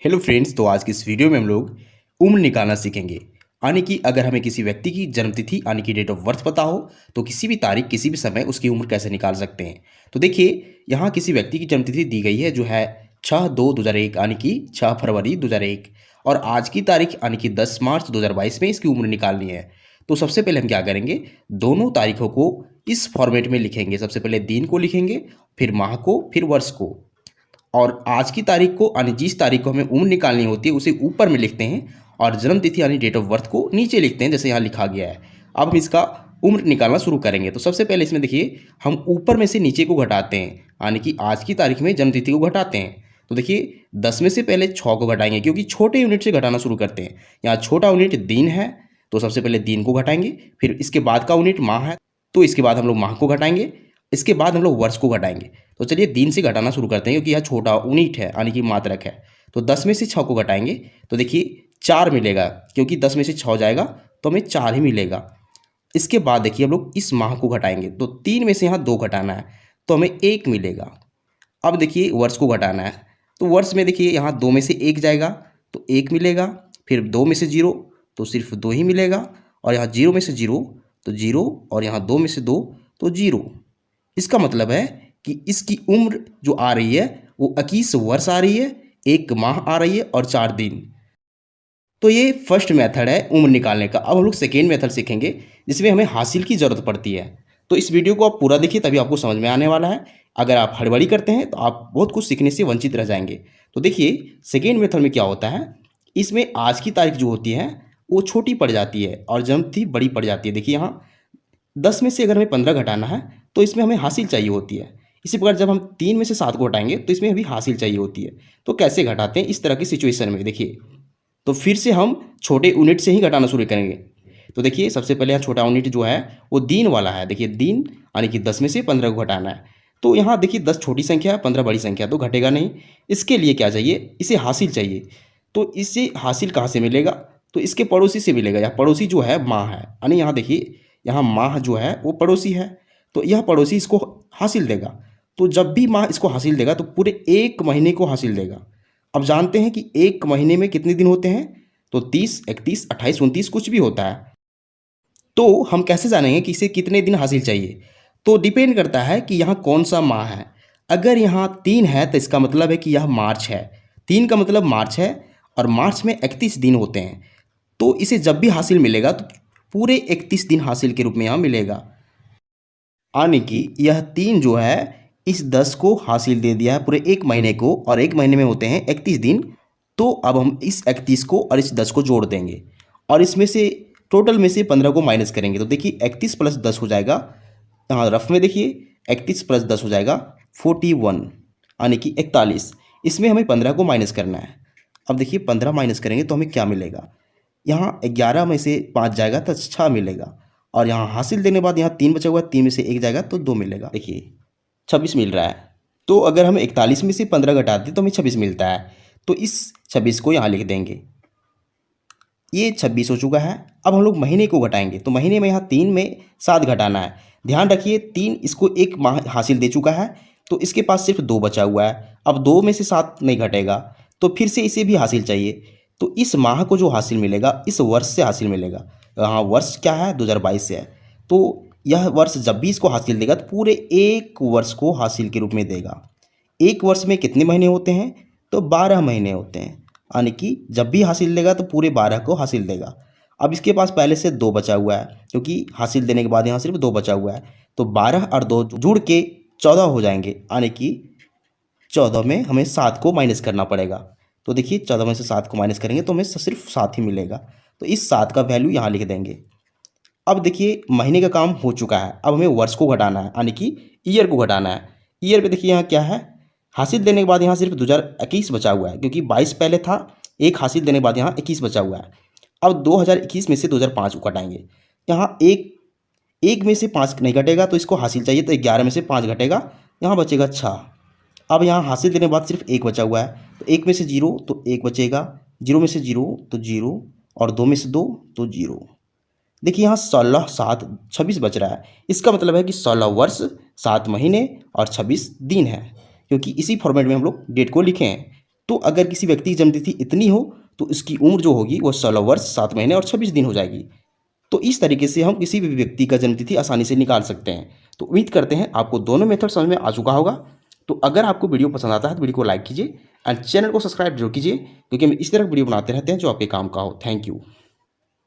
Hello friends, तो आज की इस वीडियो में हम लोग उम्र निकालना सीखेंगे। यानी कि अगर हमें किसी व्यक्ति की जन्मतिथि यानी कि डेट ऑफ बर्थ पता हो तो किसी भी तारीख किसी भी समय उसकी उम्र कैसे निकाल सकते हैं। तो देखिए, यहाँ किसी व्यक्ति की जन्मतिथि दी गई है जो है 6/2/2001 यानी कि 6 फरवरी 2001 और आज की तारीख यानी कि 10 मार्च 2022 में इसकी उम्र निकालनी है। तो सबसे पहले हम क्या करेंगे, दोनों तारीखों को इस फॉर्मेट में लिखेंगे। सबसे पहले दिन को लिखेंगे, फिर माह को, फिर वर्ष को। और आज की तारीख को यानी जिस तारीख को हमें उम्र निकालनी होती है उसे ऊपर में लिखते हैं और जन्म तिथि यानी डेट ऑफ बर्थ को नीचे लिखते हैं, जैसे यहाँ लिखा गया है। अब हम इसका उम्र निकालना शुरू करेंगे। तो सबसे पहले इसमें देखिए, हम ऊपर में से नीचे को घटाते हैं, यानी कि आज की तारीख में जन्म तिथि को घटाते हैं। तो देखिए, 10 में से पहले 6 को घटाएंगे क्योंकि छोटे यूनिट से घटाना शुरू करते हैं। यहाँ छोटा यूनिट दिन है, तो सबसे पहले दिन को घटाएंगे, फिर इसके बाद का यूनिट माह है, तो इसके बाद हम लोग माह को घटाएंगे, इसके बाद हम लोग वर्ष को घटाएंगे। तो चलिए दिन से घटाना शुरू करते हैं क्योंकि यह छोटा यूनिट है यानी कि मात्रक है। तो 10 में से 6 को घटाएंगे तो देखिए 4 मिलेगा, क्योंकि 10 में से 6 जाएगा तो हमें 4 ही मिलेगा। इसके बाद देखिए हम लोग इस माह को घटाएंगे तो 3 में से यहाँ 2 घटाना है तो हमें 1 मिलेगा। अब देखिए वर्ष को घटाना है, तो वर्ष में देखिए यहाँ 2 में से 1 जाएगा तो 1 मिलेगा, फिर 2 में से 0 तो सिर्फ 2 ही मिलेगा, और यहाँ 0 में से 0 तो 0, और यहाँ 2 में से 2 तो 0। इसका मतलब है कि इसकी उम्र जो आ रही है वो 21 वर्ष आ रही है, 1 माह आ रही है और 4 दिन। तो ये फर्स्ट मेथड है उम्र निकालने का। अब हम लोग सेकेंड मेथड सीखेंगे जिसमें हमें हासिल की ज़रूरत पड़ती है। तो इस वीडियो को आप पूरा देखिए, तभी आपको समझ में आने वाला है। अगर आप हड़बड़ी करते हैं तो आप बहुत कुछ सीखने से वंचित रह जाएंगे। तो देखिए सेकेंड मेथड में क्या होता है, इसमें आज की तारीख जो होती है वो छोटी पड़ जाती है और जन्मतिथि बड़ी पड़ जाती है। देखिए यहाँ 10 में से अगर हमें 15 घटाना है तो इसमें हमें हासिल चाहिए होती है। इसी प्रकार जब हम 3 में से 7 को घटाएंगे तो इसमें भी हासिल चाहिए होती है। तो कैसे घटाते हैं इस तरह की सिचुएशन में, देखिए तो फिर से हम छोटे यूनिट से ही घटाना शुरू करेंगे। तो देखिए सबसे पहले यहाँ छोटा यूनिट जो है वो दिन वाला है। देखिए दिन यानी कि 10 में से 15 को घटाना है। तो यहाँ देखिए 10 छोटी संख्या है, 15 बड़ी संख्या, तो घटेगा नहीं। इसके लिए क्या चाहिए, इसे हासिल चाहिए। तो इससे हासिल कहाँ से मिलेगा, तो इसके पड़ोसी से मिलेगा। यह पड़ोसी जो है माह है, यानी यहाँ देखिए यहाँ माह जो है वो पड़ोसी है, तो यह पड़ोसी इसको हासिल देगा। तो जब भी माह इसको हासिल देगा तो पूरे 1 महीने को हासिल देगा। अब जानते हैं कि 1 महीने में कितने दिन होते हैं, तो 30, 31, 28, 29 कुछ भी होता है। तो हम कैसे जानेंगे कि इसे कितने दिन हासिल चाहिए, तो डिपेंड करता है कि यहाँ कौन सा माह है। अगर यहाँ 3 है तो इसका मतलब है कि यह मार्च है। 3 का मतलब मार्च है और मार्च में 31 दिन होते हैं। तो इसे जब भी हासिल मिलेगा तो पूरे 31 दिन हासिल के रूप में यहाँ मिलेगा। यानी कि यह 3 जो है इस 10 को हासिल दे दिया है पूरे 1 महीने को, और 1 महीने में होते हैं 31 दिन। तो अब हम इस 31 को और इस 10 को जोड़ देंगे और इसमें से टोटल में से 15 को माइनस करेंगे। तो देखिए 31 प्लस 10 हो जाएगा, यहाँ रफ में देखिए 31 प्लस 10 हो जाएगा 41, यानी कि 41। इसमें हमें 15 को माइनस करना है। अब देखिए 15 माइनस करेंगे तो हमें क्या मिलेगा, यहाँ 11 में से 5 जाएगा तो 6 मिलेगा, और यहाँ हासिल देने के बाद यहाँ 3 बचा हुआ है, 3 में से 1 जाएगा तो 2 मिलेगा। देखिए 26 मिल रहा है। तो अगर हम 41 में से 15 घटाते हैं तो हमें 26 मिलता है। तो इस 26 को यहाँ लिख देंगे, ये 26 हो चुका है। अब हम लोग महीने को घटाएंगे, तो महीने में यहाँ 3 में 7 घटाना है। ध्यान रखिए 3 इसको 1 माह हासिल दे चुका है, तो इसके पास सिर्फ 2 बचा हुआ है। अब 2 में से 7 नहीं घटेगा, तो फिर से इसे भी हासिल चाहिए। तो इस माह को जो हासिल मिलेगा इस वर्ष से हासिल मिलेगा। यहाँ वर्ष क्या है, 2022 से है। तो यह वर्ष जब भी इसको हासिल देगा तो पूरे 1 वर्ष को हासिल के रूप में देगा। 1 वर्ष में कितने महीने होते हैं, तो 12 महीने होते हैं, यानी कि जब भी हासिल देगा तो पूरे 12 को हासिल देगा। अब इसके पास पहले से 2 बचा हुआ है, क्योंकि हासिल देने के बाद यहाँ सिर्फ 2 बचा हुआ है। तो 12 और 2 जुड़ के 14 हो जाएंगे, यानी कि 14 में हमें 7 को माइनस करना पड़ेगा। तो देखिए 14 में से 7 को माइनस करेंगे तो हमें सिर्फ 7 ही मिलेगा। तो इस 7 का वैल्यू यहाँ लिख देंगे। अब देखिए महीने का काम हो चुका है, अब हमें वर्ष को घटाना है, यानी कि ईयर को घटाना है। ईयर पे देखिए यहाँ क्या है, हासिल देने के बाद यहाँ सिर्फ 2021 बचा हुआ है, क्योंकि 22 पहले था, 1 हासिल देने के बाद यहाँ 21 बचा हुआ है। अब 2021 में से 2005 को घटाएंगे। यहाँ एक में से 5 नहीं घटेगा, तो इसको हासिल चाहिए, तो 11 में से 5 घटेगा, यहाँ बचेगा 6। अब यहाँ हासिल देने के बाद सिर्फ 1 बचा हुआ है, तो 1 में से 0 तो 1 बचेगा, 0 में से 0 तो 0, और 2 में से 2 तो 0। देखिए यहाँ 16, 7, 26 बच रहा है। इसका मतलब है कि 16 वर्ष 7 महीने और 26 दिन है, क्योंकि इसी फॉर्मेट में हम लोग डेट को लिखे हैं। तो अगर किसी व्यक्ति की जन्मतिथि इतनी हो तो इसकी उम्र जो होगी वो 16 वर्ष 7 महीने और 26 दिन हो जाएगी। तो इस तरीके से हम किसी भी व्यक्ति का जन्मतिथि आसानी से निकाल सकते हैं। तो उम्मीद करते हैं आपको दोनों मेथड समझ में आ चुका होगा। तो अगर आपको वीडियो पसंद आता है तो वीडियो को लाइक कीजिए एंड चैनल को सब्सक्राइब जरूर कीजिए, क्योंकि हम इस तरह की वीडियो बनाते रहते हैं जो आपके काम का हो। Thank you.